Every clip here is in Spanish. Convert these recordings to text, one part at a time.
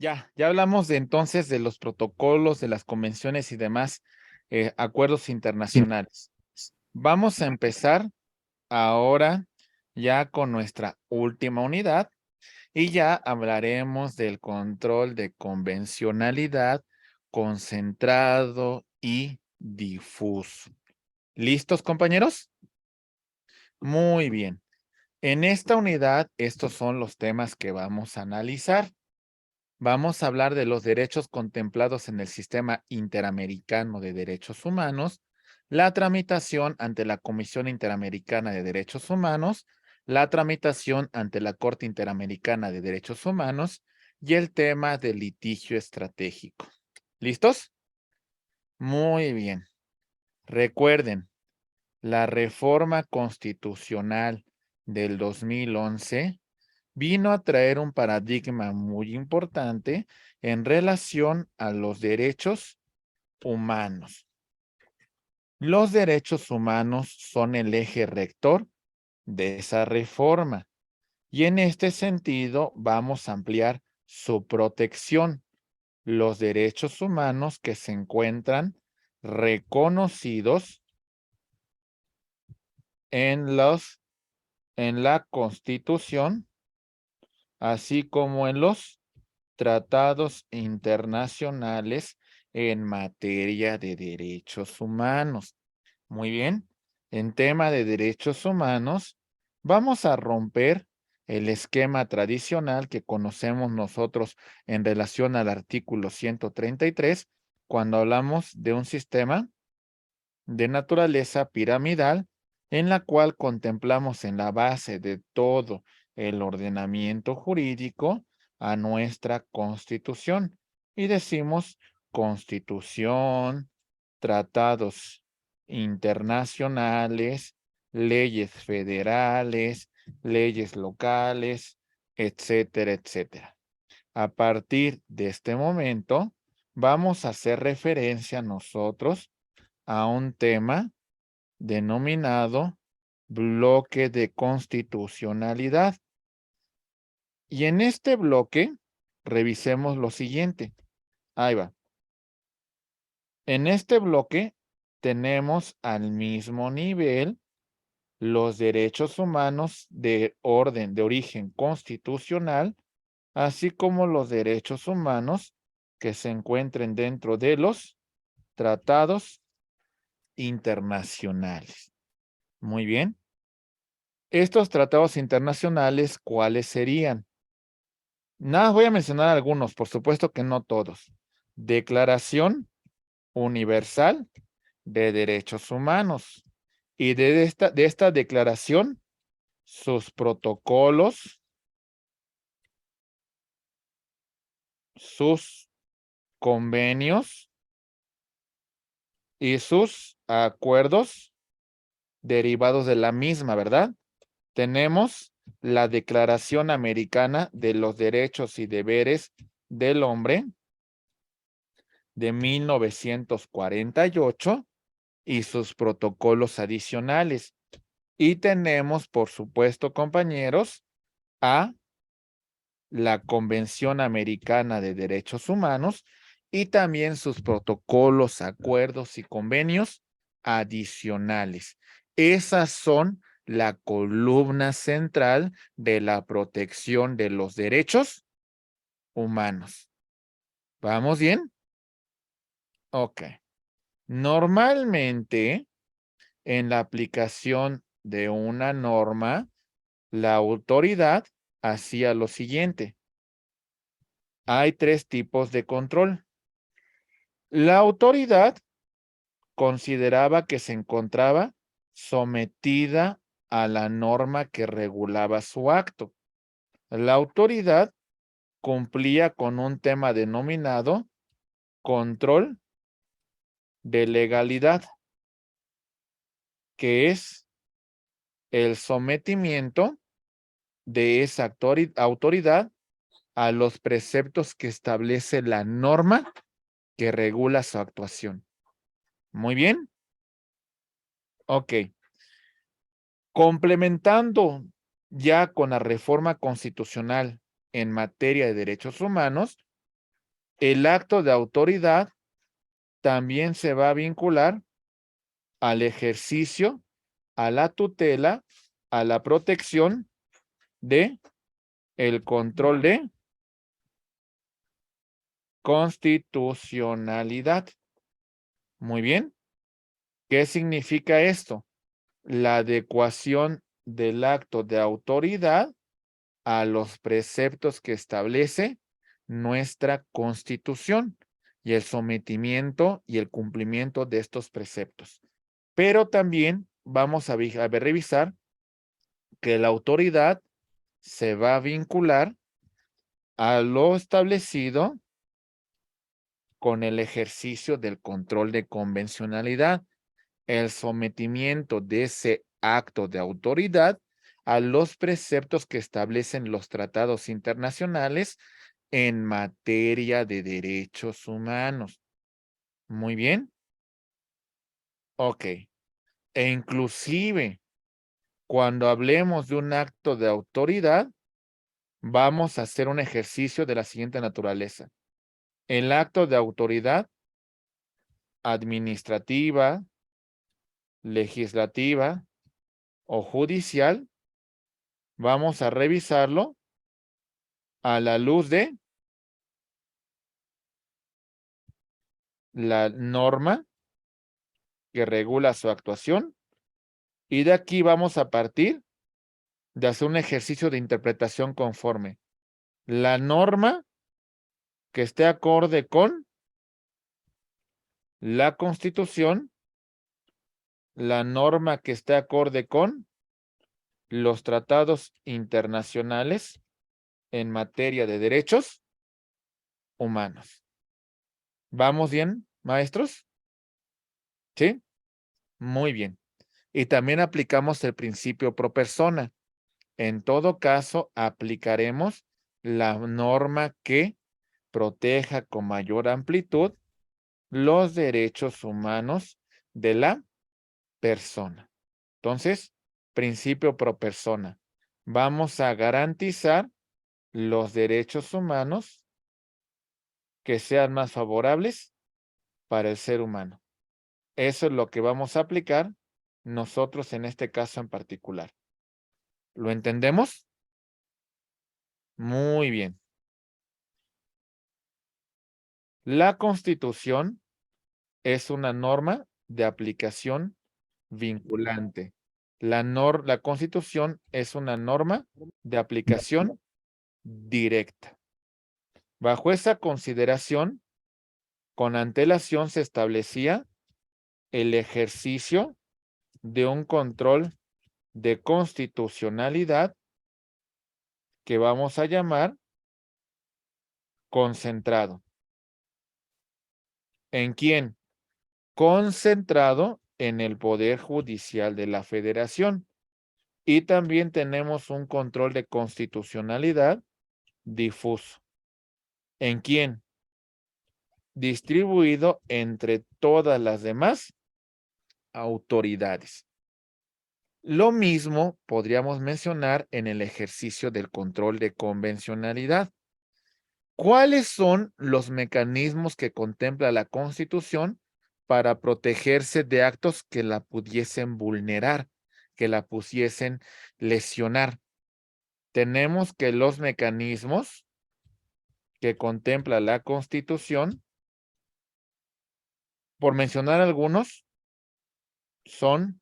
Ya hablamos de entonces de los protocolos, de las convenciones y demás acuerdos internacionales. Vamos a empezar ahora ya con nuestra última unidad y ya hablaremos del control de convencionalidad concentrado y difuso. ¿Listos, compañeros? Muy bien. En esta unidad, estos son los temas que vamos a analizar. Vamos a hablar de los derechos contemplados en el Sistema Interamericano de Derechos Humanos, la tramitación ante la Comisión Interamericana de Derechos Humanos, la tramitación ante la Corte Interamericana de Derechos Humanos y el tema del litigio estratégico. ¿Listos? Muy bien. Recuerden, la reforma constitucional del 2011 vino a traer un paradigma muy importante en relación a los derechos humanos. Los derechos humanos son el eje rector de esa reforma y en este sentido vamos a ampliar su protección, los derechos humanos que se encuentran reconocidos en la Constitución, así como en los tratados internacionales en materia de derechos humanos. Muy bien, en tema de derechos humanos, vamos a romper el esquema tradicional que conocemos nosotros en relación al artículo 133, cuando hablamos de un sistema de naturaleza piramidal en la cual contemplamos en la base de todo el ordenamiento jurídico a nuestra Constitución y decimos Constitución, tratados internacionales, leyes federales, leyes locales, etcétera, etcétera. A partir de este momento, vamos a hacer referencia nosotros a un tema denominado bloque de constitucionalidad. Y en este bloque, revisemos lo siguiente. Ahí va. En este bloque tenemos al mismo nivel los derechos humanos de orden, de origen constitucional, así como los derechos humanos que se encuentren dentro de los tratados internacionales. Muy bien. Estos tratados internacionales, ¿cuáles serían? Nada, voy a mencionar algunos, por supuesto que no todos. Declaración Universal de Derechos Humanos. Y de esta declaración, sus protocolos, sus convenios y sus acuerdos derivados de la misma, ¿verdad? Tenemos la Declaración Americana de los Derechos y Deberes del Hombre de 1948 y sus protocolos adicionales. Y tenemos, por supuesto, compañeros, a la Convención Americana de Derechos Humanos y también sus protocolos, acuerdos y convenios adicionales. Esas son la columna central de la protección de los derechos humanos. ¿Vamos bien? Ok. Normalmente, en la aplicación de una norma, la autoridad hacía lo siguiente. Hay tres tipos de control. La autoridad consideraba que se encontraba sometida a la norma que regulaba su acto. La autoridad cumplía con un tema denominado control de legalidad, que es el sometimiento de esa autoridad a los preceptos que establece la norma que regula su actuación. Muy bien. Ok. Complementando ya con la reforma constitucional en materia de derechos humanos, el acto de autoridad también se va a vincular al ejercicio, a la tutela, a la protección de el control de constitucionalidad. Muy bien. ¿Qué significa esto? La adecuación del acto de autoridad a los preceptos que establece nuestra Constitución y el sometimiento y el cumplimiento de estos preceptos. Pero también vamos a revisar que la autoridad se va a vincular a lo establecido con el ejercicio del control de convencionalidad, el sometimiento de ese acto de autoridad a los preceptos que establecen los tratados internacionales en materia de derechos humanos. Muy bien. Ok. E inclusive, cuando hablemos de un acto de autoridad, vamos a hacer un ejercicio de la siguiente naturaleza. El acto de autoridad administrativa, legislativa o judicial, vamos a revisarlo a la luz de la norma que regula su actuación, y de aquí vamos a partir de hacer un ejercicio de interpretación conforme. La norma que esté acorde con la Constitución, la norma que esté acorde con los tratados internacionales en materia de derechos humanos. ¿Vamos bien, maestros? ¿Sí? Muy bien. Y también aplicamos el principio pro persona. En todo caso, aplicaremos la norma que proteja con mayor amplitud los derechos humanos de la persona. Entonces, principio pro persona. Vamos a garantizar los derechos humanos que sean más favorables para el ser humano. Eso es lo que vamos a aplicar nosotros en este caso en particular. ¿Lo entendemos? Muy bien. La Constitución es una norma de aplicación vinculante. La Constitución es una norma de aplicación directa. Bajo esa consideración, con antelación se establecía el ejercicio de un control de constitucionalidad que vamos a llamar concentrado. ¿En quién? Concentrado en el Poder Judicial de la Federación. Y también tenemos un control de constitucionalidad difuso. ¿En quién? Distribuido entre todas las demás autoridades. Lo mismo podríamos mencionar en el ejercicio del control de convencionalidad. ¿Cuáles son los mecanismos que contempla la Constitución para protegerse de actos que la pudiesen vulnerar, que la pudiesen lesionar? Tenemos que los mecanismos que contempla la Constitución, por mencionar algunos, son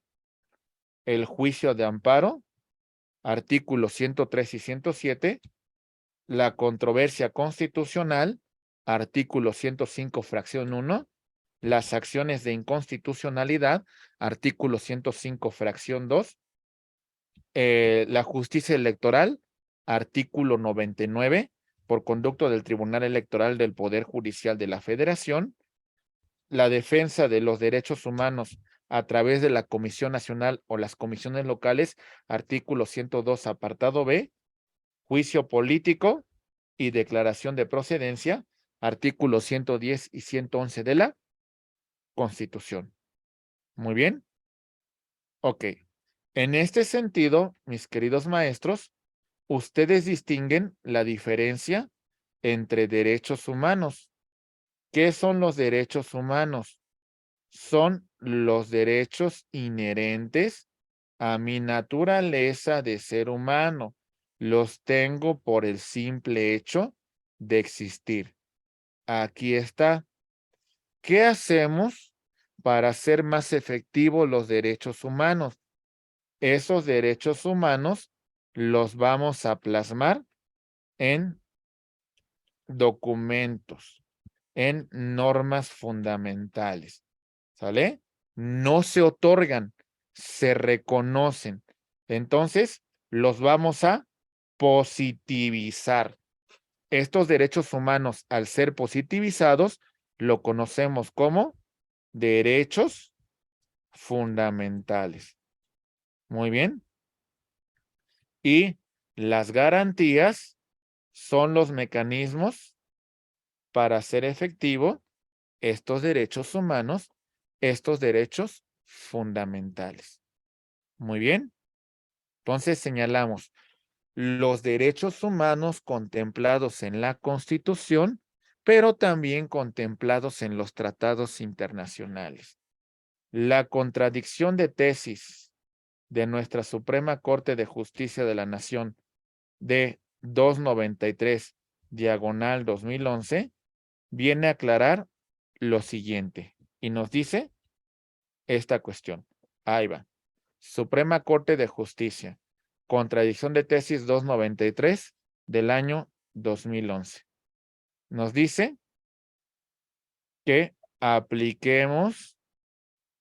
el juicio de amparo, artículos 103 y 107, la controversia constitucional, artículo 105, fracción 1, las acciones de inconstitucionalidad, artículo 105, fracción 2, la justicia electoral, artículo 99, por conducto del Tribunal Electoral del Poder Judicial de la Federación, la defensa de los derechos humanos a través de la Comisión Nacional o las comisiones locales, artículo 102, apartado B, juicio político y declaración de procedencia, artículos 110 y 111 de la Constitución. Muy bien. Ok. En este sentido, mis queridos maestros, ustedes distinguen la diferencia entre derechos humanos ¿Qué son los derechos humanos? Son los derechos inherentes a mi naturaleza de ser humano. Los tengo por el simple hecho de existir. Aquí está. ¿Qué hacemos para hacer más efectivos los derechos humanos? Esos derechos humanos los vamos a plasmar en documentos, en normas fundamentales. ¿Sale? No se otorgan, se reconocen. Entonces, los vamos a positivizar. Estos derechos humanos, al ser positivizados, lo conocemos como derechos fundamentales. Muy bien. Y las garantías son los mecanismos para hacer efectivo estos derechos humanos, estos derechos fundamentales. Muy bien. Entonces señalamos los derechos humanos contemplados en la Constitución, pero también contemplados en los tratados internacionales. La contradicción de tesis de nuestra Suprema Corte de Justicia de la Nación de 293, diagonal 2011, viene a aclarar lo siguiente y nos dice esta cuestión. Ahí va. Suprema Corte de Justicia. Contradicción de tesis 293 del año 2011. Nos dice que apliquemos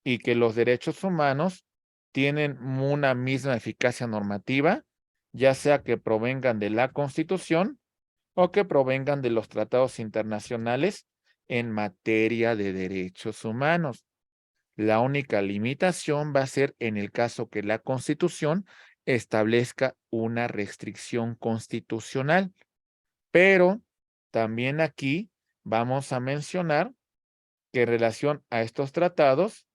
y que los derechos humanos tienen una misma eficacia normativa, ya sea que provengan de la Constitución o que provengan de los tratados internacionales en materia de derechos humanos. La única limitación va a ser en el caso que la Constitución establezca una restricción constitucional. Pero también aquí vamos a mencionar que en relación a estos tratados,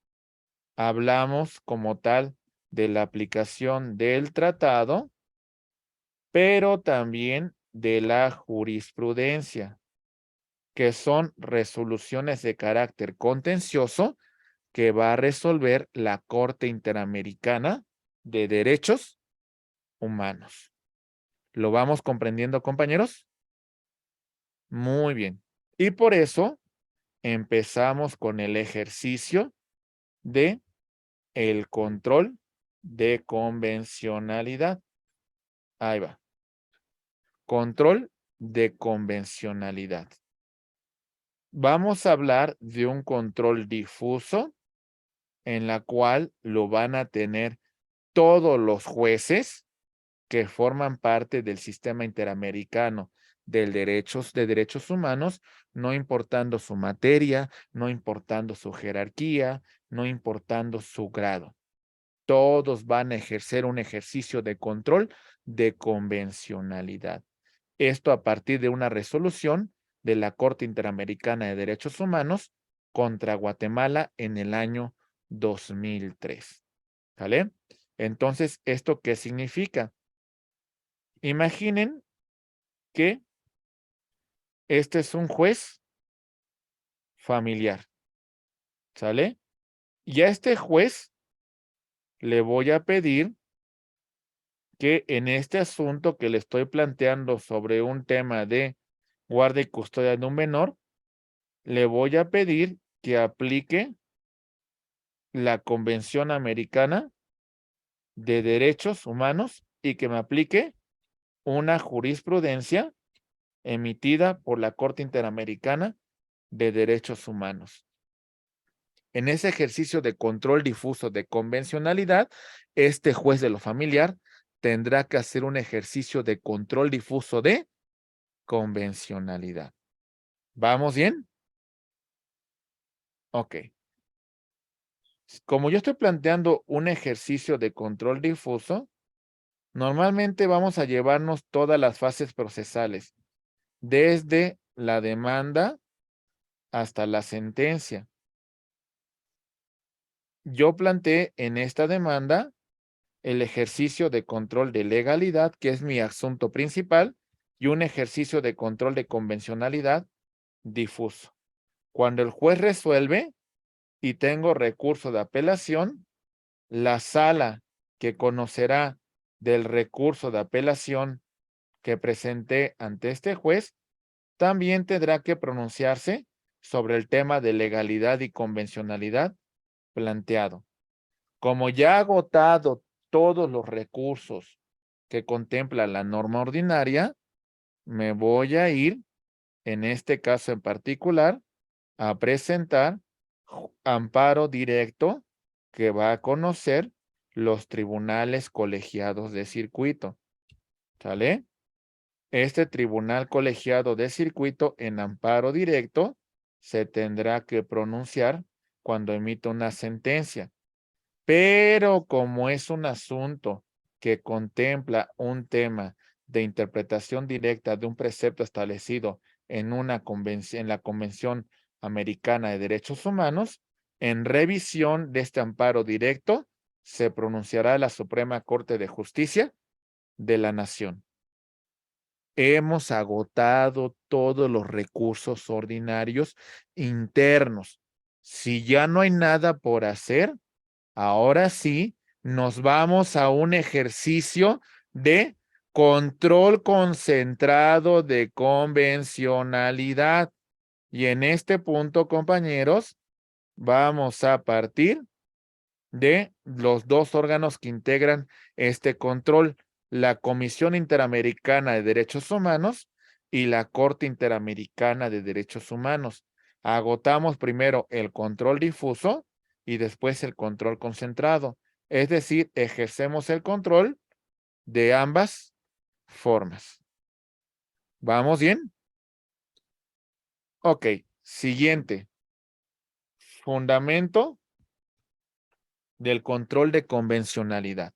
hablamos como tal de la aplicación del tratado, pero también de la jurisprudencia, que son resoluciones de carácter contencioso que va a resolver la Corte Interamericana de Derechos Humanos. ¿Lo vamos comprendiendo, compañeros? Muy bien. Y por eso empezamos con el ejercicio de el control de convencionalidad. Ahí va. Control de convencionalidad. Vamos a hablar de un control difuso en la cual lo van a tener todos los jueces que forman parte del sistema interamericano de derechos humanos, no importando su materia, no importando su jerarquía, no importando su grado. Todos van a ejercer un ejercicio de control de convencionalidad. Esto a partir de una resolución de la Corte Interamericana de Derechos Humanos contra Guatemala en el año 2003. ¿Vale? Entonces, ¿esto qué significa? Imaginen que este es un juez familiar, ¿sale? Y a este juez le voy a pedir que en este asunto que le estoy planteando sobre un tema de guarda y custodia de un menor, le voy a pedir que aplique la Convención Americana de Derechos Humanos y que me aplique una jurisprudencia emitida por la Corte Interamericana de Derechos Humanos. En ese ejercicio de control difuso de convencionalidad, este juez de lo familiar tendrá que hacer un ejercicio de control difuso de convencionalidad. ¿Vamos bien? Ok. Como yo estoy planteando un ejercicio de control difuso, normalmente vamos a llevarnos todas las fases procesales, desde la demanda hasta la sentencia. Yo planteé en esta demanda el ejercicio de control de legalidad, que es mi asunto principal, y un ejercicio de control de convencionalidad difuso. Cuando el juez resuelve y tengo recurso de apelación, la sala que conocerá del recurso de apelación que presenté ante este juez también tendrá que pronunciarse sobre el tema de legalidad y convencionalidad planteado. Como ya ha agotado todos los recursos que contempla la norma ordinaria, me voy a ir, en este caso en particular, a presentar amparo directo que va a conocer los tribunales colegiados de circuito. ¿Sale? Este tribunal colegiado de circuito en amparo directo se tendrá que pronunciar cuando emita una sentencia. Pero como es un asunto que contempla un tema de interpretación directa de un precepto establecido en una convención, en la Convención Americana de Derechos Humanos, en revisión de este amparo directo se pronunciará la Suprema Corte de Justicia de la Nación. Hemos agotado todos los recursos ordinarios internos. Si ya no hay nada por hacer, ahora sí nos vamos a un ejercicio de control concentrado de convencionalidad. Y en este punto, compañeros, vamos a partir de los dos órganos que integran este control, la Comisión Interamericana de Derechos Humanos y la Corte Interamericana de Derechos Humanos. Agotamos primero el control difuso y después el control concentrado. Es decir, ejercemos el control de ambas formas. ¿Vamos bien? Ok, siguiente. Fundamento del control de convencionalidad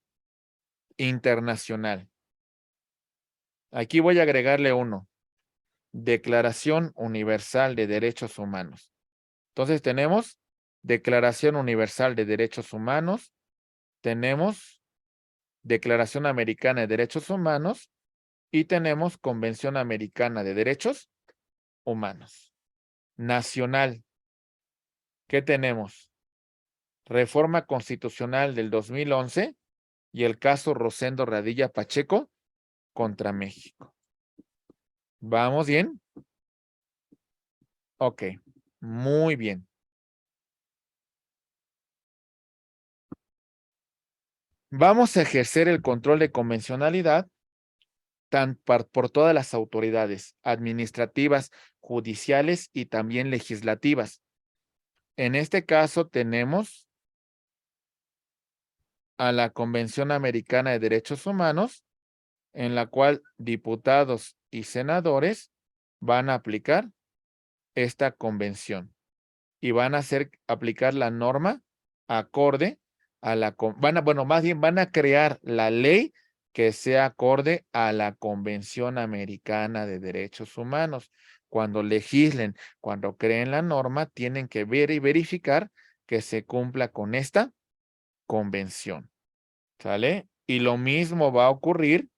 internacional. Aquí voy a agregarle uno. Declaración Universal de Derechos Humanos. Entonces tenemos Declaración Universal de Derechos Humanos, tenemos Declaración Americana de Derechos Humanos y tenemos Convención Americana de Derechos Humanos. Nacional. ¿Qué tenemos? Reforma Constitucional del 2011 y el caso Rosendo Radilla Pacheco contra México. ¿Vamos bien? Ok, muy bien. Vamos a ejercer el control de convencionalidad por todas las autoridades administrativas, judiciales y también legislativas. En este caso tenemos a la Convención Americana de Derechos Humanos, en la cual diputados y senadores van a aplicar esta convención y van a aplicar la norma acorde a la, más bien van a crear la ley que sea acorde a la Convención Americana de Derechos Humanos. Cuando legislen, cuando creen la norma, tienen que ver y verificar que se cumpla con esta convención. ¿Sale? Y lo mismo va a ocurrir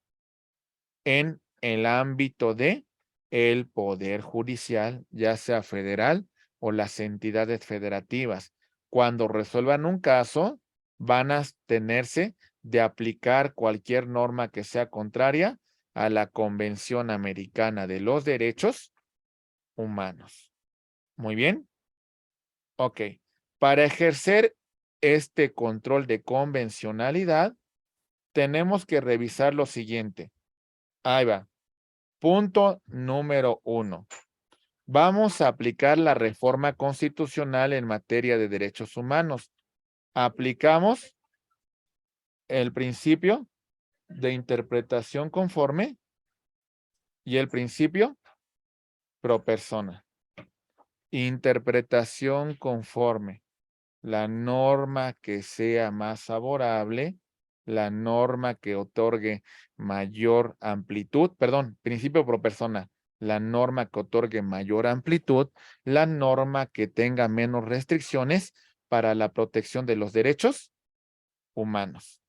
en el ámbito de el poder judicial, ya sea federal o las entidades federativas. Cuando resuelvan un caso, van a tenerse de aplicar cualquier norma que sea contraria a la Convención Americana de los Derechos Humanos. Muy bien. Ok. Para ejercer este control de convencionalidad, tenemos que revisar lo siguiente. Ahí va. Punto número 1. Vamos a aplicar la reforma constitucional en materia de derechos humanos. Aplicamos el principio de interpretación conforme y el principio pro persona. Interpretación conforme. La norma que sea más favorable, la norma que otorgue mayor amplitud, perdón, principio pro persona, la norma que otorgue mayor amplitud, la norma que tenga menos restricciones para la protección de los derechos humanos.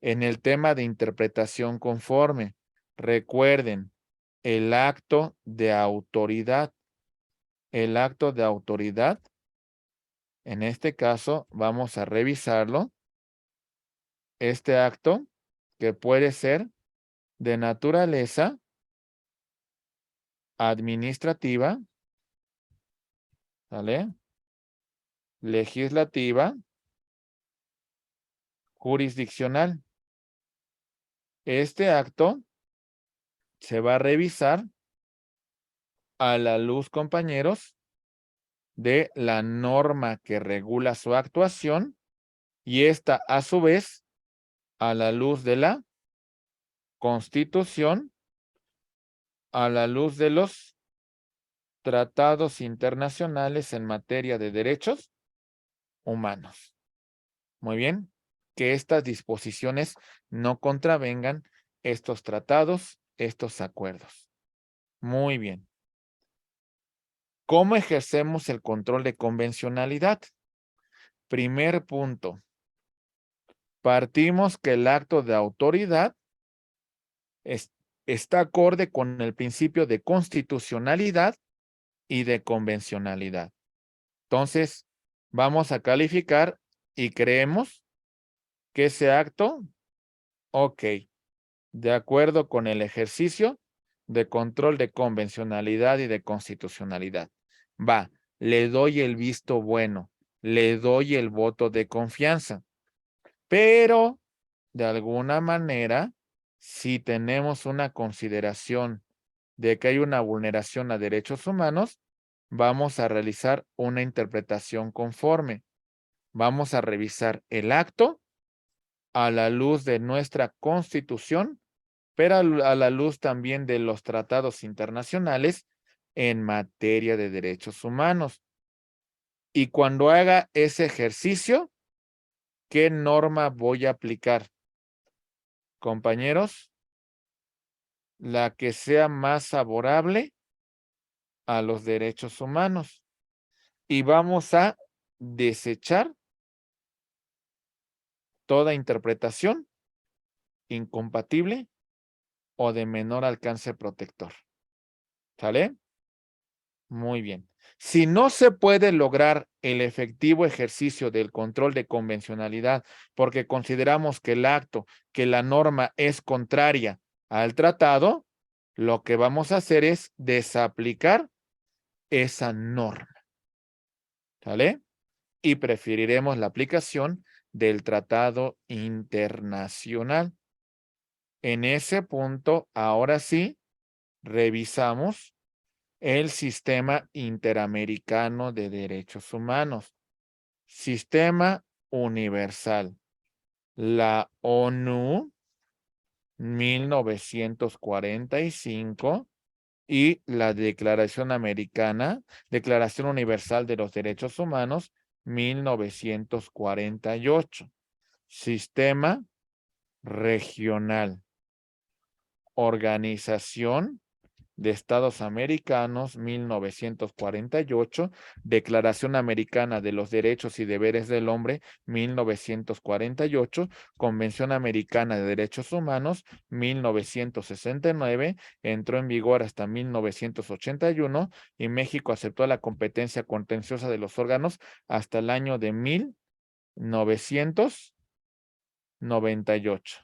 En el tema de interpretación conforme, recuerden el acto de autoridad. el acto de autoridad. En este caso, vamos a revisarlo. Este acto, que puede ser de naturaleza administrativa, ¿vale? Legislativa, jurisdiccional. Este acto se va a revisar a la luz, compañeros, de la norma que regula su actuación y esta, a su vez, a la luz de la Constitución, a la luz de los tratados internacionales en materia de derechos humanos. Muy bien, que estas disposiciones no contravengan estos tratados, estos acuerdos. Muy bien. ¿Cómo ejercemos el control de convencionalidad? Primer punto. Partimos que el acto de autoridad está acorde con el principio de constitucionalidad y de convencionalidad. Entonces, vamos a calificar y creemos que ese acto, ok, de acuerdo con el ejercicio de control de convencionalidad y de constitucionalidad. Va, le doy el visto bueno, le doy el voto de confianza, pero de alguna manera, si tenemos una consideración de que hay una vulneración a derechos humanos, vamos a realizar una interpretación conforme. Vamos a revisar el acto a la luz de nuestra Constitución, pero a la luz también de los tratados internacionales en materia de derechos humanos. Y cuando haga ese ejercicio, ¿qué norma voy a aplicar? Compañeros, la que sea más favorable a los derechos humanos. Y vamos a desechar toda interpretación incompatible o de menor alcance protector. ¿Sale? Muy bien. Si no se puede lograr el efectivo ejercicio del control de convencionalidad porque consideramos que el acto, que la norma es contraria al tratado, lo que vamos a hacer es desaplicar esa norma. ¿Sale? Y preferiremos la aplicación del tratado internacional. En ese punto, ahora sí, revisamos el Sistema Interamericano de Derechos Humanos. Sistema Universal. La ONU, 1945, y la Declaración Americana, Declaración Universal de los Derechos Humanos, 1948. Sistema regional. Organización de Estados Americanos, 1948, Declaración Americana de los Derechos y Deberes del Hombre, 1948, Convención Americana de Derechos Humanos, 1969, entró en vigor hasta 1981 y México aceptó la competencia contenciosa de los órganos hasta el año de 1998.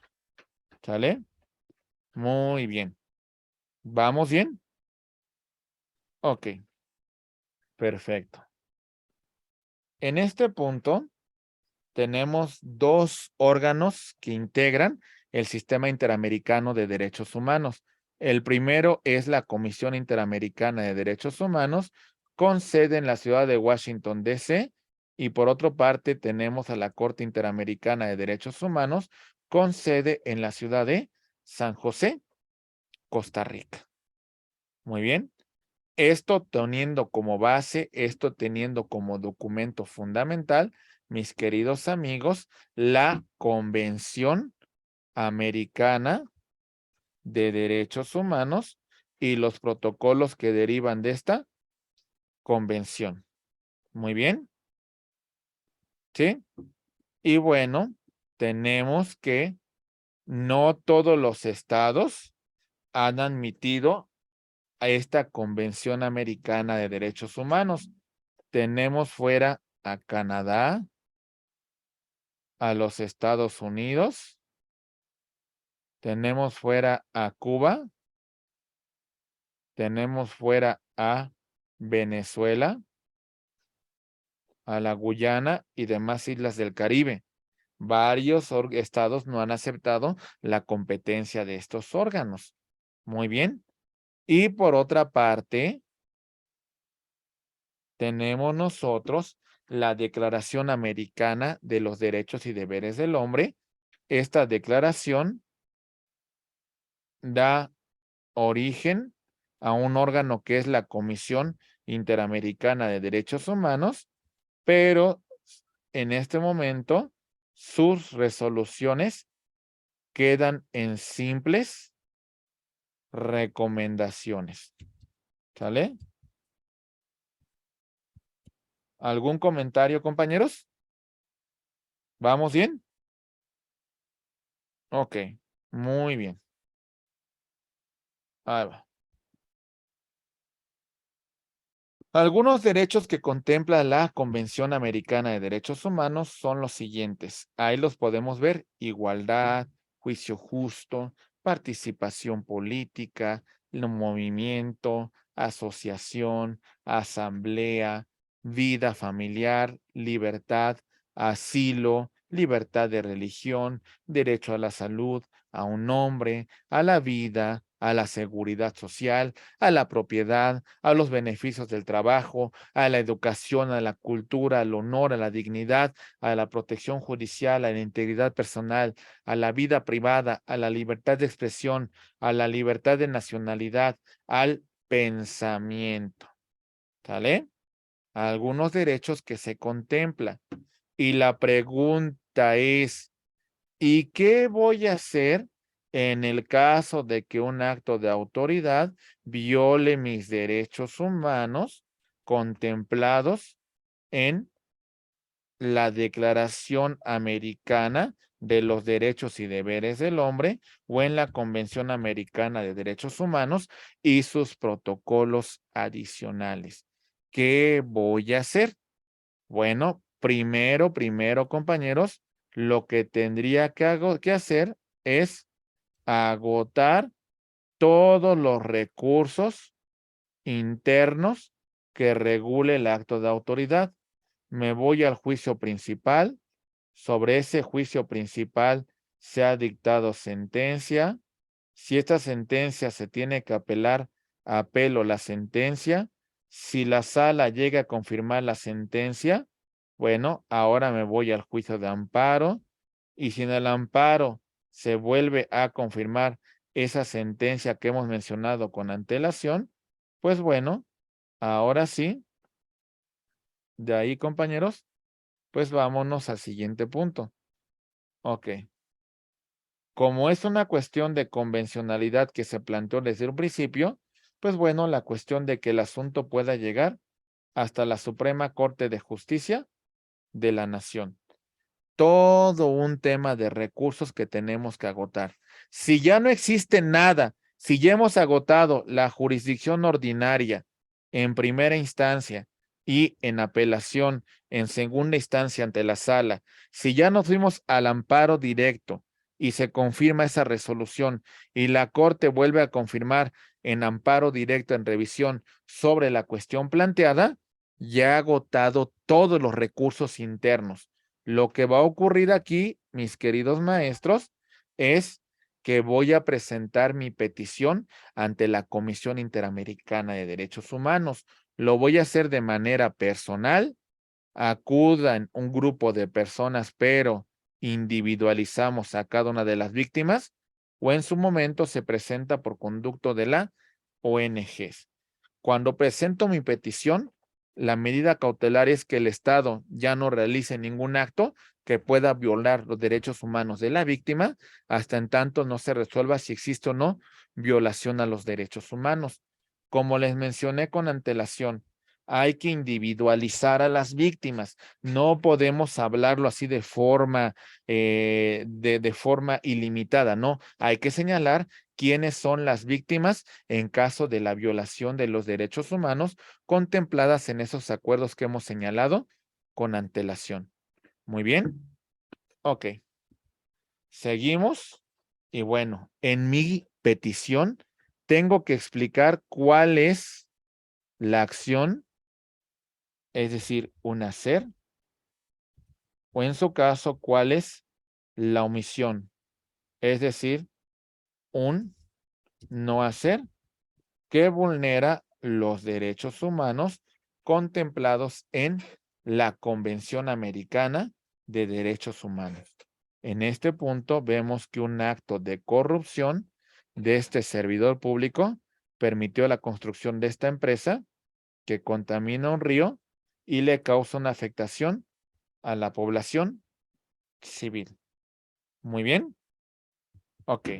¿Sale? Muy bien. ¿Vamos bien? Ok, perfecto. En este punto tenemos dos órganos que integran el Sistema Interamericano de Derechos Humanos. El primero es la Comisión Interamericana de Derechos Humanos, con sede en la ciudad de Washington, D.C., y por otra parte tenemos a la Corte Interamericana de Derechos Humanos, con sede en la ciudad de San José, Costa Rica. Muy bien. Esto teniendo como base, esto teniendo como documento fundamental, mis queridos amigos, la Convención Americana de Derechos Humanos y los protocolos que derivan de esta convención. Muy bien. ¿Sí? Y bueno, tenemos que no todos los estados han admitido a esta Convención Americana de Derechos Humanos. Tenemos fuera a Canadá, a los Estados Unidos, tenemos fuera a Cuba, tenemos fuera a Venezuela, a la Guyana y demás islas del Caribe. Varios estados no han aceptado la competencia de estos órganos. Muy bien. Y por otra parte, tenemos nosotros la Declaración Americana de los Derechos y Deberes del Hombre. Esta declaración da origen a un órgano que es la Comisión Interamericana de Derechos Humanos, pero en este momento sus resoluciones quedan en simples recomendaciones. ¿Sale? ¿Algún comentario, compañeros? ¿Vamos bien? Ok, muy bien. Ahí va. Algunos derechos que contempla la Convención Americana de Derechos Humanos son los siguientes. Ahí los podemos ver: igualdad, juicio justo, participación política, movimiento, asociación, asamblea, vida familiar, libertad, asilo, libertad de religión, derecho a la salud, a un nombre, a la vida, a la seguridad social, a la propiedad, a los beneficios del trabajo, a la educación, a la cultura, al honor, a la dignidad, a la protección judicial, a la integridad personal, a la vida privada, a la libertad de expresión, a la libertad de nacionalidad, al pensamiento. ¿Sale? Algunos derechos que se contemplan. Y la pregunta es, ¿y qué voy a hacer en el caso de que un acto de autoridad viole mis derechos humanos contemplados en la Declaración Americana de los Derechos y Deberes del Hombre o en la Convención Americana de Derechos Humanos y sus protocolos adicionales? ¿Qué voy a hacer? Bueno, primero, compañeros, lo que tendría que hacer es agotar todos los recursos internos que regule el acto de autoridad. Me voy al juicio principal. Sobre ese juicio principal se ha dictado sentencia. Si esta sentencia se tiene que apelar, apelo la sentencia. Si la sala llega a confirmar la sentencia, bueno, ahora me voy al juicio de amparo. Y si en el amparo se vuelve a confirmar esa sentencia que hemos mencionado con antelación, pues bueno, ahora sí, de ahí, compañeros, pues vámonos al siguiente punto. Ok. Como es una cuestión de convencionalidad que se planteó desde un principio, pues bueno, la cuestión de que el asunto pueda llegar hasta la Suprema Corte de Justicia de la Nación. Todo un tema de recursos que tenemos que agotar. Si ya no existe nada, si ya hemos agotado la jurisdicción ordinaria en primera instancia y en apelación en segunda instancia ante la sala, si ya nos fuimos al amparo directo y se confirma esa resolución y la Corte vuelve a confirmar en amparo directo en revisión sobre la cuestión planteada, ya ha agotado todos los recursos internos. Lo que va a ocurrir aquí, mis queridos maestros, es que voy a presentar mi petición ante la Comisión Interamericana de Derechos Humanos. Lo voy a hacer de manera personal. Acudan un grupo de personas, pero individualizamos a cada una de las víctimas, o en su momento se presenta por conducto de la ONG. Cuando presento mi petición, la medida cautelar es que el Estado ya no realice ningún acto que pueda violar los derechos humanos de la víctima, hasta en tanto no se resuelva si existe o no violación a los derechos humanos. Como les mencioné con antelación, hay que individualizar a las víctimas. No podemos hablarlo así de forma, de forma ilimitada, no. Hay que señalar quiénes son las víctimas en caso de la violación de los derechos humanos contempladas en esos acuerdos que hemos señalado con antelación. Muy bien. Ok. Seguimos. Y bueno, en mi petición tengo que explicar cuál es la acción, es decir, un hacer, o en su caso, cuál es la omisión, es decir, un no hacer que vulnera los derechos humanos contemplados en la Convención Americana de Derechos Humanos. En este punto vemos que un acto de corrupción de este servidor público permitió la construcción de esta empresa que contamina un río y le causa una afectación a la población civil. Muy bien. Ok,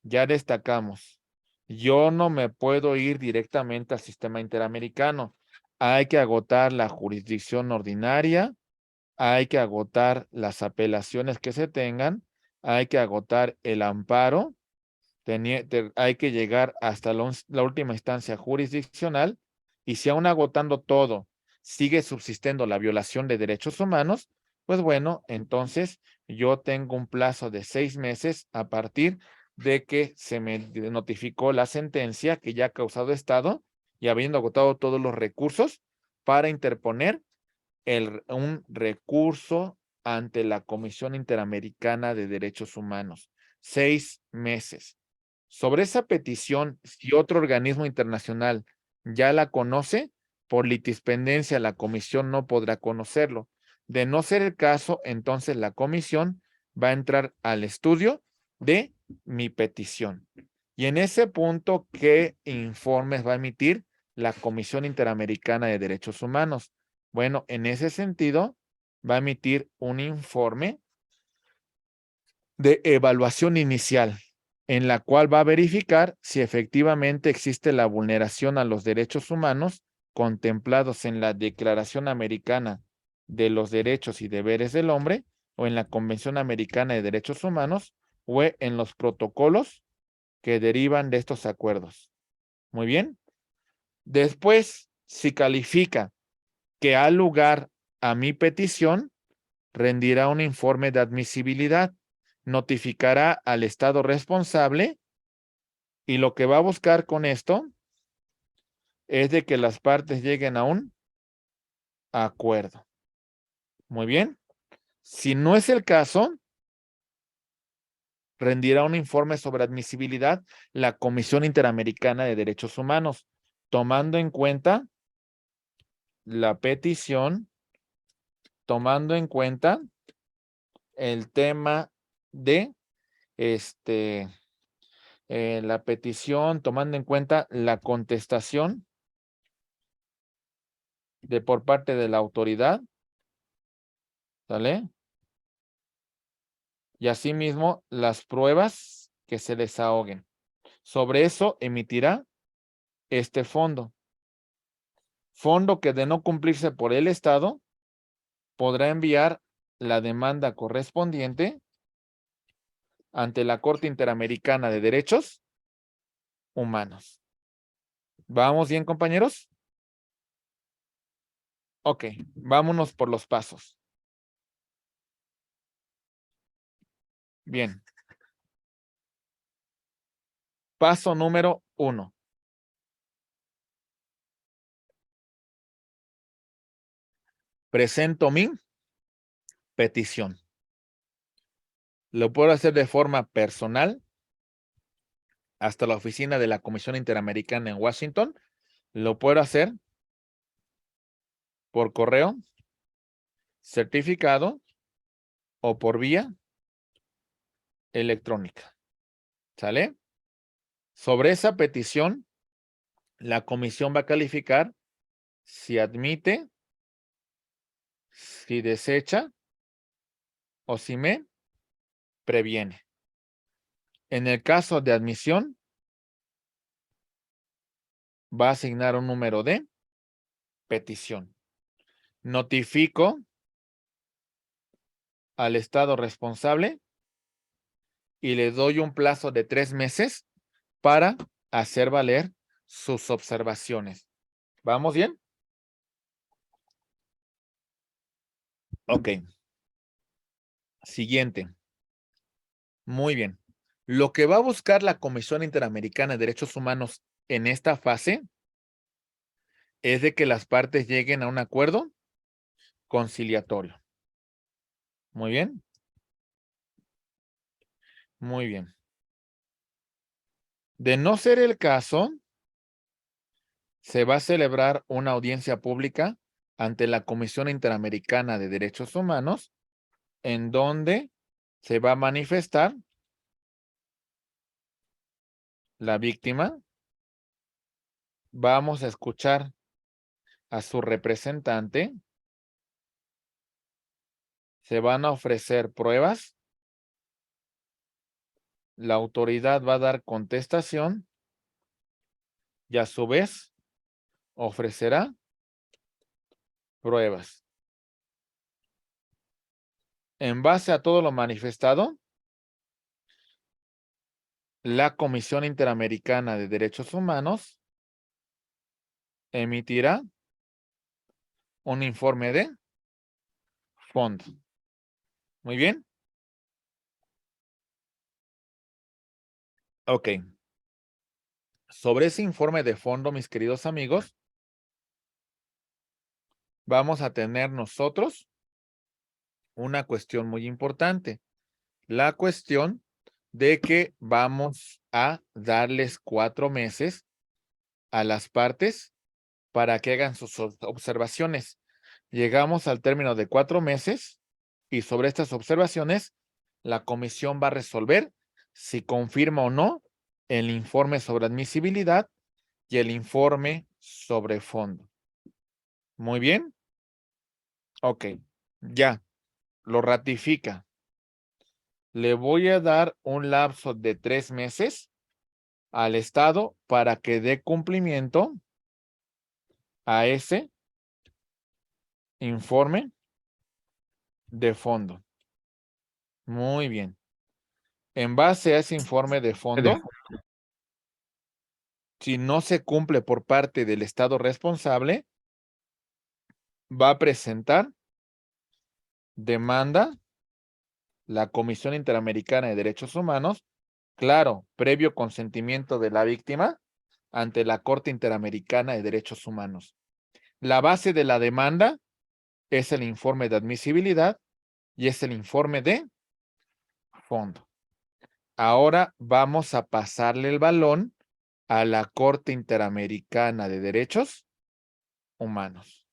ya destacamos. Yo no me puedo ir directamente al sistema interamericano. Hay que agotar la jurisdicción ordinaria, hay que agotar las apelaciones que se tengan, hay que agotar el amparo, hay que llegar hasta la última instancia jurisdiccional y si aún agotando todo sigue subsistiendo la violación de derechos humanos, pues bueno, entonces yo tengo un plazo de 6 meses a partir de que se me notificó la sentencia que ya ha causado estado y habiendo agotado todos los recursos para interponer un recurso ante la Comisión Interamericana de Derechos Humanos. 6 meses. Sobre esa petición, si otro organismo internacional ya la conoce, por litispendencia la comisión no podrá conocerlo. De no ser el caso, entonces la comisión va a entrar al estudio de mi petición. Y en ese punto, ¿qué informes va a emitir la Comisión Interamericana de Derechos Humanos? Bueno, en ese sentido, va a emitir un informe de evaluación inicial, en la cual va a verificar si efectivamente existe la vulneración a los derechos humanos contemplados en la Declaración Americana de los Derechos y Deberes del Hombre o en la Convención Americana de Derechos Humanos o en los protocolos que derivan de estos acuerdos. Muy bien. Después, si califica que ha lugar a mi petición, rendirá un informe de admisibilidad, notificará al Estado responsable y lo que va a buscar con esto es de que las partes lleguen a un acuerdo. Muy bien. Si no es el caso, rendirá un informe sobre admisibilidad la Comisión Interamericana de Derechos Humanos, tomando en cuenta la petición, tomando en cuenta el tema de la petición, tomando en cuenta la contestación de por parte de la autoridad, ¿sale? Y asimismo las pruebas que se desahoguen. Sobre eso emitirá este fondo. Fondo que de no cumplirse por el Estado, podrá enviar la demanda correspondiente ante la Corte Interamericana de Derechos Humanos. ¿Vamos bien, compañeros? Ok, vámonos por los pasos. Bien. Paso número 1. Presento mi petición. Lo puedo hacer de forma personal hasta la oficina de la Comisión Interamericana en Washington. Lo puedo hacer por correo, certificado o por vía electrónica. ¿Sale? Sobre esa petición, la comisión va a calificar si admite, si desecha o si me previene. En el caso de admisión, va a asignar un número de petición. Notifico al Estado responsable y le doy un plazo de 3 meses para hacer valer sus observaciones. ¿Vamos bien? Ok. Siguiente. Muy bien. Lo que va a buscar la Comisión Interamericana de Derechos Humanos en esta fase es de que las partes lleguen a un acuerdo conciliatorio. Muy bien. Muy bien. De no ser el caso, se va a celebrar una audiencia pública ante la Comisión Interamericana de Derechos Humanos, en donde se va a manifestar la víctima. Vamos a escuchar a su representante. Se van a ofrecer pruebas. La autoridad va a dar contestación y a su vez ofrecerá pruebas. En base a todo lo manifestado, la Comisión Interamericana de Derechos Humanos emitirá un informe de fondo. Muy bien. Ok. Sobre ese informe de fondo, mis queridos amigos, vamos a tener nosotros una cuestión muy importante. La cuestión de que vamos a darles 4 meses a las partes para que hagan sus observaciones. Llegamos al término de 4 meses y sobre estas observaciones, la comisión va a resolver si confirma o no el informe sobre admisibilidad y el informe sobre fondo. Muy bien. Ok, ya, lo ratifica. Le voy a dar un lapso de 3 meses al Estado para que dé cumplimiento a ese informe de fondo. Muy bien. En base a ese informe de fondo, si no se cumple por parte del Estado responsable, va a presentar demanda la Comisión Interamericana de Derechos Humanos, claro, previo consentimiento de la víctima ante la Corte Interamericana de Derechos Humanos. La base de la demanda es el informe de admisibilidad y es el informe de fondo. Ahora vamos a pasarle el balón a la Corte Interamericana de Derechos Humanos.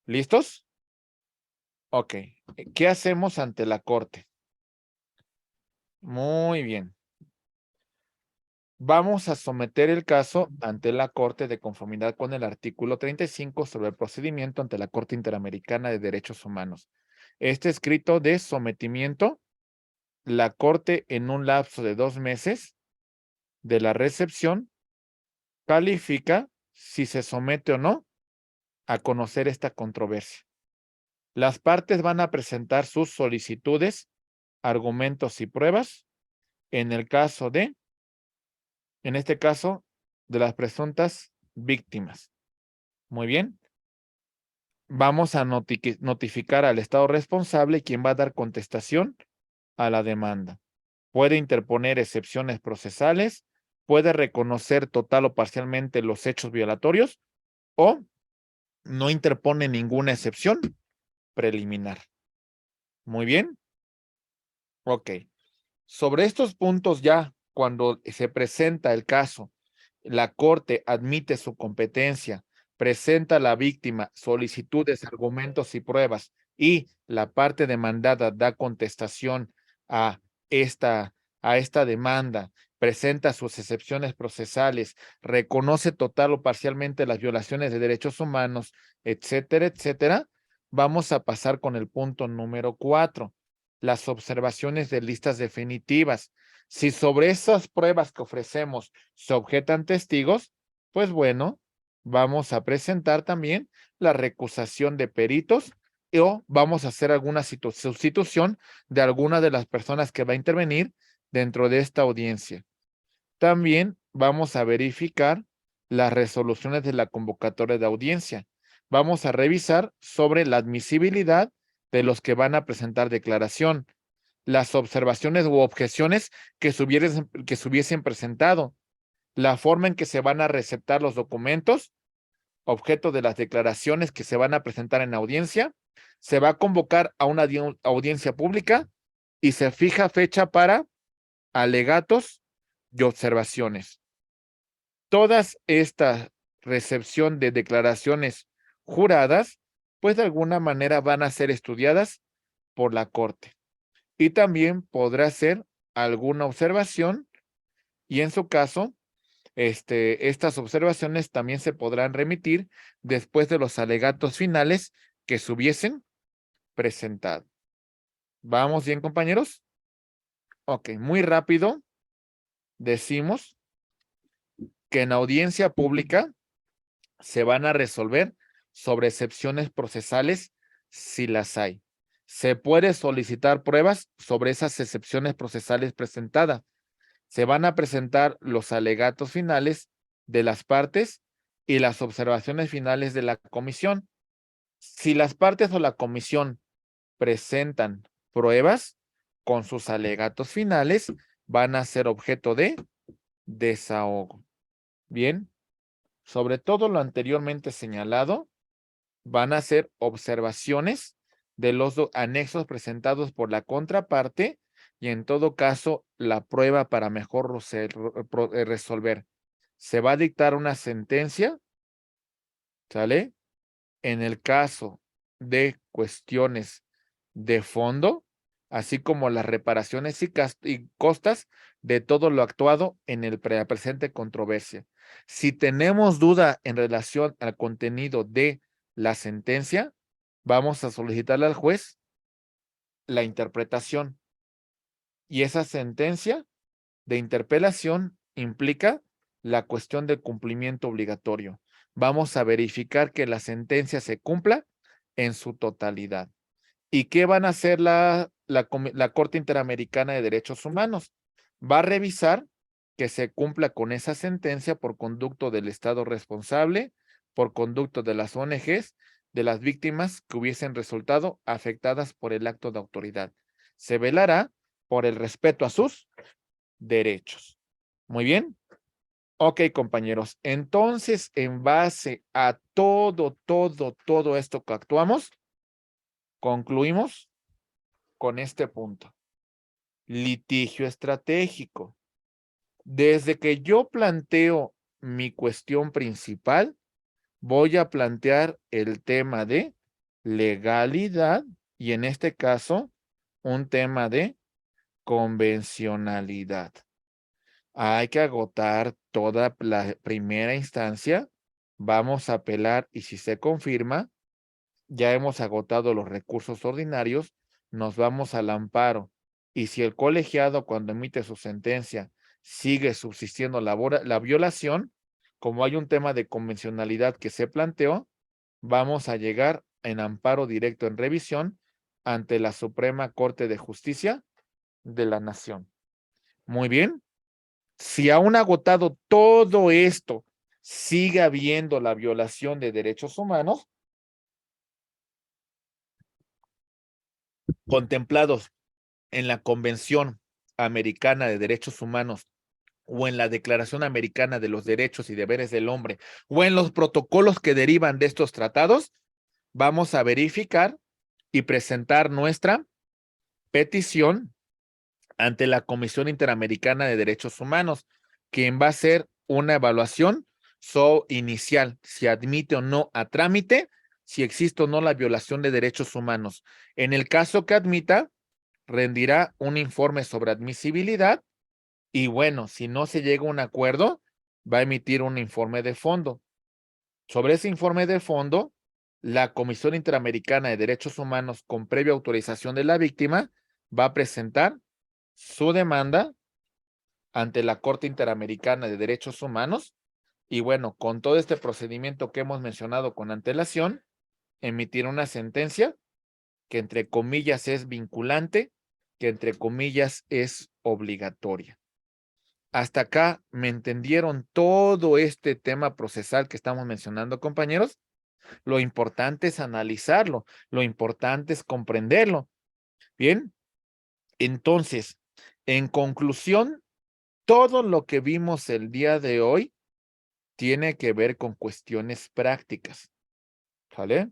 ¿Listos? Ok. ¿Qué hacemos ante la Corte? Muy bien. Vamos a someter el caso ante la Corte de conformidad con el artículo 35 sobre el procedimiento ante la Corte Interamericana de Derechos Humanos. Este escrito de sometimiento, la Corte en un lapso de 2 meses de la recepción califica si se somete o no a conocer esta controversia. Las partes van a presentar sus solicitudes, argumentos y pruebas en el caso de, en este caso, de las presuntas víctimas. Muy bien. Vamos a notificar al Estado responsable, quien va a dar contestación a la demanda. Puede interponer excepciones procesales, puede reconocer total o parcialmente los hechos violatorios o no interpone ninguna excepción preliminar. Muy bien. Ok. Sobre estos puntos ya, cuando se presenta el caso, la Corte admite su competencia, presenta a la víctima solicitudes, argumentos y pruebas y la parte demandada da contestación a esta, a esta demanda, presenta sus excepciones procesales, reconoce total o parcialmente las violaciones de derechos humanos, etcétera, etcétera, vamos a pasar con el punto número 4, las observaciones de listas definitivas. Si sobre esas pruebas que ofrecemos se objetan testigos, pues bueno, vamos a presentar también la recusación de peritos o vamos a hacer alguna sustitución de alguna de las personas que va a intervenir dentro de esta audiencia. También vamos a verificar las resoluciones de la convocatoria de audiencia. Vamos a revisar sobre la admisibilidad de los que van a presentar declaración, las observaciones u objeciones que se hubiesen presentado, la forma en que se van a receptar los documentos, objeto de las declaraciones que se van a presentar en audiencia, se va a convocar a una audiencia pública y se fija fecha para alegatos y observaciones. Todas esta recepción de declaraciones juradas, pues de alguna manera van a ser estudiadas por la Corte. Y también podrá ser alguna observación y en su caso, estas observaciones también se podrán remitir después de los alegatos finales que se hubiesen presentado. ¿Vamos bien, compañeros? Ok, muy rápido decimos que en audiencia pública se van a resolver sobre excepciones procesales si las hay. Se puede solicitar pruebas sobre esas excepciones procesales presentadas. Se van a presentar los alegatos finales de las partes y las observaciones finales de la comisión. Si las partes o la comisión presentan pruebas con sus alegatos finales, van a ser objeto de desahogo. Bien, sobre todo lo anteriormente señalado, van a ser observaciones de los anexos presentados por la contraparte y en todo caso la prueba para mejor resolver. Se va a dictar una sentencia, ¿sale? En el caso de cuestiones de fondo, así como las reparaciones y costas de todo lo actuado en el presente controversia. Si tenemos duda en relación al contenido de la sentencia, vamos a solicitarle al juez la interpretación. Y esa sentencia de interpelación implica la cuestión del cumplimiento obligatorio. Vamos a verificar que la sentencia se cumpla en su totalidad. ¿Y qué van a hacer la Corte Interamericana de Derechos Humanos? Va a revisar que se cumpla con esa sentencia por conducto del Estado responsable, por conducto de las ONGs, de las víctimas que hubiesen resultado afectadas por el acto de autoridad. Se velará por el respeto a sus derechos. Muy bien. Ok, compañeros. Entonces, en base a todo esto que actuamos, concluimos con este punto. Litigio estratégico. Desde que yo planteo mi cuestión principal, voy a plantear el tema de legalidad y en este caso, un tema de convencionalidad. Hay que agotar toda la primera instancia. Vamos a apelar y si se confirma, ya hemos agotado los recursos ordinarios, nos vamos al amparo. Y si el colegiado cuando emite su sentencia sigue subsistiendo la violación, como hay un tema de convencionalidad que se planteó, vamos a llegar en amparo directo en revisión ante la Suprema Corte de Justicia de la Nación. Muy bien. Si aún agotado todo esto sigue habiendo la violación de derechos humanos contemplados en la Convención Americana de Derechos Humanos o en la Declaración Americana de los Derechos y Deberes del Hombre o en los protocolos que derivan de estos tratados, vamos a verificar y presentar nuestra petición ante la Comisión Interamericana de Derechos Humanos, quien va a hacer una evaluación inicial, si admite o no a trámite, si existe o no la violación de derechos humanos. En el caso que admita, rendirá un informe sobre admisibilidad y bueno, si no se llega a un acuerdo, va a emitir un informe de fondo. Sobre ese informe de fondo, la Comisión Interamericana de Derechos Humanos, con previa autorización de la víctima, va a presentar su demanda ante la Corte Interamericana de Derechos Humanos y bueno, con todo este procedimiento que hemos mencionado con antelación, emitir una sentencia que entre comillas es vinculante, que entre comillas es obligatoria. ¿Hasta acá me entendieron todo este tema procesal que estamos mencionando, compañeros? Lo importante es analizarlo, lo importante es comprenderlo. Bien, entonces, en conclusión, todo lo que vimos el día de hoy tiene que ver con cuestiones prácticas, ¿sale?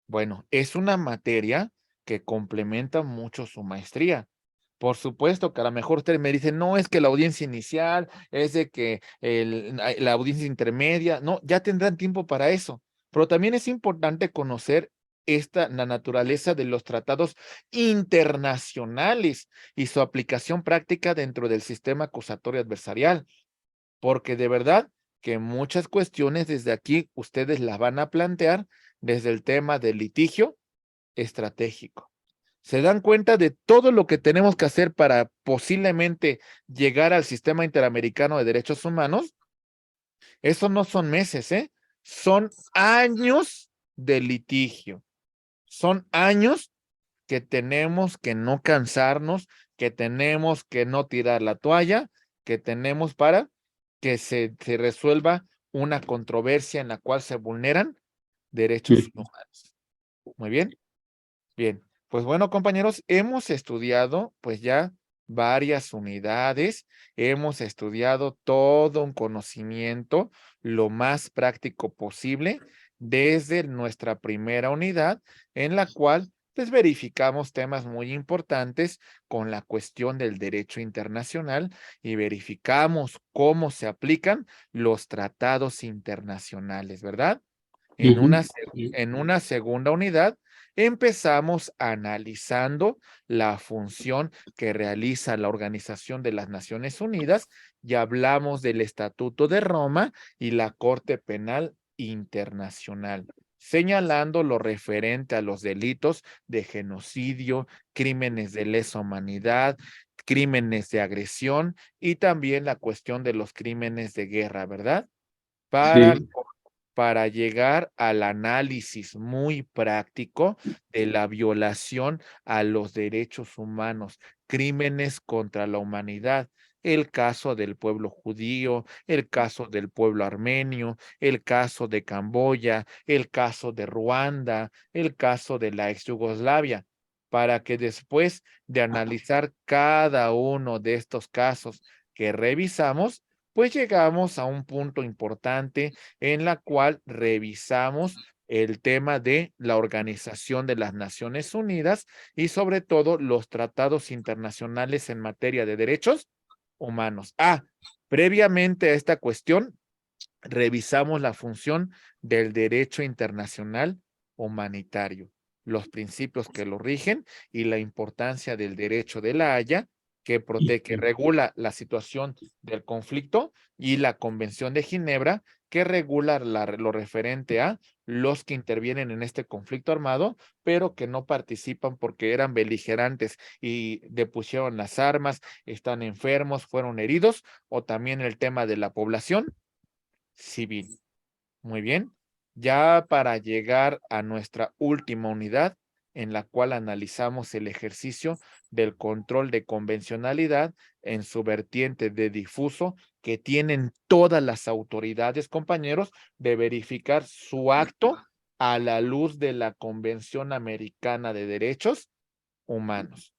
Bueno, es una materia que complementa mucho su maestría. Por supuesto que a lo mejor ustedes me dicen, no, es que la audiencia inicial, es de que la audiencia intermedia, no, ya tendrán tiempo para eso. Pero también es importante conocer la naturaleza de los tratados internacionales y su aplicación práctica dentro del sistema acusatorio adversarial, porque de verdad que muchas cuestiones desde aquí ustedes las van a plantear desde el tema del litigio estratégico. ¿Se dan cuenta de todo lo que tenemos que hacer para posiblemente llegar al sistema interamericano de derechos humanos? Eso no son meses, ¿eh? Son años de litigio. Son años que tenemos que no cansarnos, que tenemos que no tirar la toalla, que tenemos para que se resuelva una controversia en la cual se vulneran derechos humanos. Muy bien. Bien, pues bueno, compañeros, hemos estudiado pues ya varias unidades, hemos estudiado todo un conocimiento lo más práctico posible desde nuestra primera unidad, en la cual pues verificamos temas muy importantes con la cuestión del derecho internacional y verificamos cómo se aplican los tratados internacionales, ¿verdad? En una segunda unidad, empezamos analizando la función que realiza la Organización de las Naciones Unidas y hablamos del Estatuto de Roma y la Corte Penal Internacional, señalando lo referente a los delitos de genocidio, crímenes de lesa humanidad, crímenes de agresión y también la cuestión de los crímenes de guerra, ¿verdad? Para Sí, para llegar al análisis muy práctico de la violación a los derechos humanos, crímenes contra la humanidad. El caso del pueblo judío, el caso del pueblo armenio, el caso de Camboya, el caso de Ruanda, el caso de la ex Yugoslavia, para que después de analizar cada uno de estos casos que revisamos, pues llegamos a un punto importante en la cual revisamos el tema de la Organización de las Naciones Unidas y sobre todo los tratados internacionales en materia de derechos humanos. Previamente a esta cuestión, revisamos la función del derecho internacional humanitario, los principios que lo rigen y la importancia del derecho de la Haya que regula la situación del conflicto y la Convención de Ginebra que regula lo referente a los que intervienen en este conflicto armado, pero que no participan porque eran beligerantes y depusieron las armas, están enfermos, fueron heridos, o también el tema de la población civil. Muy bien. Ya para llegar a nuestra última unidad, en la cual analizamos el ejercicio del control de convencionalidad en su vertiente de difuso, que tienen todas las autoridades, compañeros, de verificar su acto a la luz de la Convención Americana de Derechos Humanos.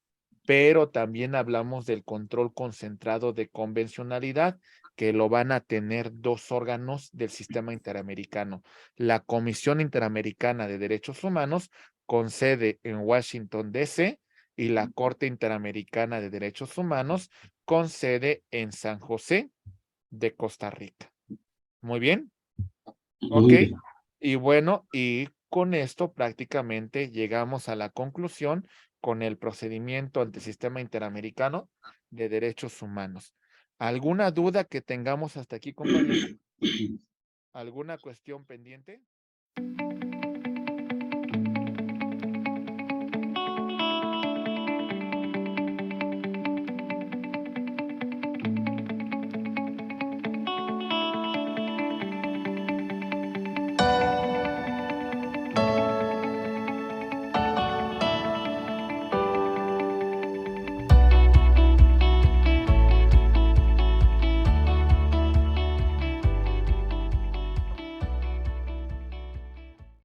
Pero también hablamos del control concentrado de convencionalidad, que lo van a tener dos órganos del sistema interamericano. La Comisión Interamericana de Derechos Humanos, con sede en Washington, D.C., y la Corte Interamericana de Derechos Humanos, con sede en San José de Costa Rica. Muy bien. Ok, muy bien. y bueno, y con esto prácticamente llegamos a la conclusión con el procedimiento ante el Sistema Interamericano de Derechos Humanos. ¿Alguna duda que tengamos hasta aquí, compañeros? ¿Alguna cuestión pendiente?